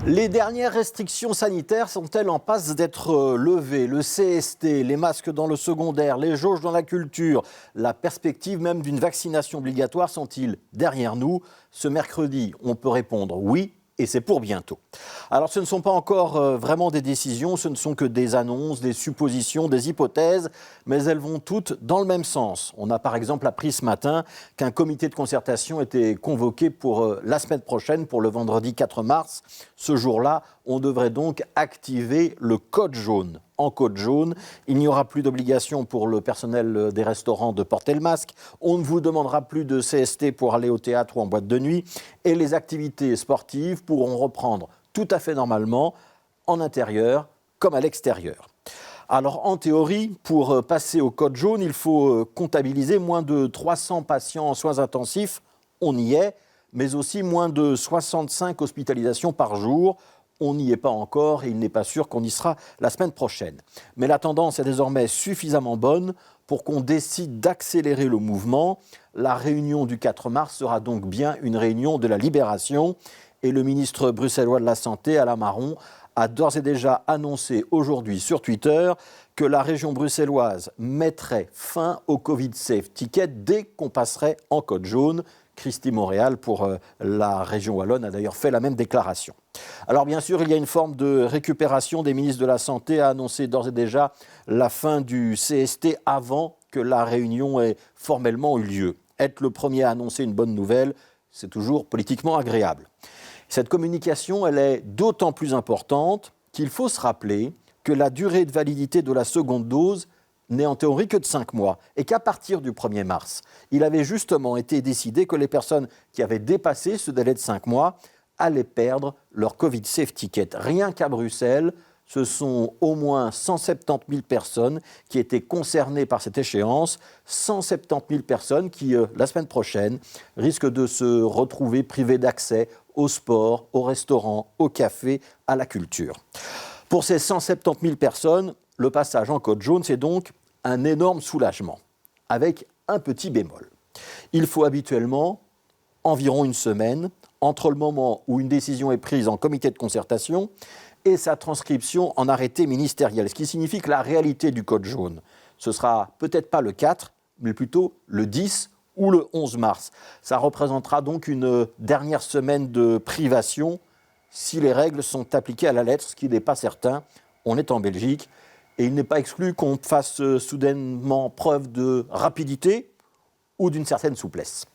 Les dernières restrictions sanitaires sont-elles en passe d'être levées? Le CST, les masques dans le secondaire, les jauges dans la culture, la perspective même d'une vaccination obligatoire sont-ils derrière nous? Ce mercredi, on peut répondre oui. Et c'est pour bientôt. Alors ce ne sont pas encore vraiment des décisions, ce ne sont que des annonces, des suppositions, des hypothèses, mais elles vont toutes dans le même sens. On a par exemple appris ce matin qu'un comité de concertation était convoqué pour la semaine prochaine, pour le vendredi 4 mars. Ce jour-là, on devrait donc activer le code jaune. En code jaune, il n'y aura plus d'obligation pour le personnel des restaurants de porter le masque. On ne vous demandera plus de CST pour aller au théâtre ou en boîte de nuit. Et les activités sportives pourront reprendre tout à fait normalement en intérieur comme à l'extérieur. Alors en théorie, pour passer au code jaune, il faut comptabiliser moins de 300 patients en soins intensifs. On y est, mais aussi moins de 65 hospitalisations par jour. On n'y est pas encore et il n'est pas sûr qu'on y sera la semaine prochaine. Mais la tendance est désormais suffisamment bonne pour qu'on décide d'accélérer le mouvement. La réunion du 4 mars sera donc bien une réunion de la libération. Et le ministre bruxellois de la Santé, Alain Marron, a d'ores et déjà annoncé aujourd'hui sur Twitter que la région bruxelloise mettrait fin au Covid Safe Ticket dès qu'on passerait en code jaune. Christy Montréal, pour la région wallonne, a d'ailleurs fait la même déclaration. Alors bien sûr, il y a une forme de récupération. Des ministres de la Santé a annoncé d'ores et déjà la fin du CST avant que la réunion ait formellement eu lieu. Être le premier à annoncer une bonne nouvelle, c'est toujours politiquement agréable. Cette communication, elle est d'autant plus importante qu'il faut se rappeler que la durée de validité de la seconde dose n'est en théorie que de 5 mois et qu'à partir du 1er mars, il avait justement été décidé que les personnes qui avaient dépassé ce délai de 5 mois allaient perdre leur Covid Safe Ticket. Rien qu'à Bruxelles, ce sont au moins 170 000 personnes qui étaient concernées par cette échéance, 170 000 personnes qui, la semaine prochaine, risquent de se retrouver privées d'accès au sport, au restaurant, au café, à la culture. Pour ces 170 000 personnes, le passage en code jaune, c'est donc un énorme soulagement, avec un petit bémol. Il faut habituellement environ une semaine entre le moment où une décision est prise en comité de concertation et sa transcription en arrêté ministériel, ce qui signifie que la réalité du code jaune, ce sera peut-être pas le 4, mais plutôt le 10 ou le 11 mars. Ça représentera donc une dernière semaine de privation si les règles sont appliquées à la lettre, ce qui n'est pas certain. On est en Belgique et il n'est pas exclu qu'on fasse soudainement preuve de rapidité ou d'une certaine souplesse.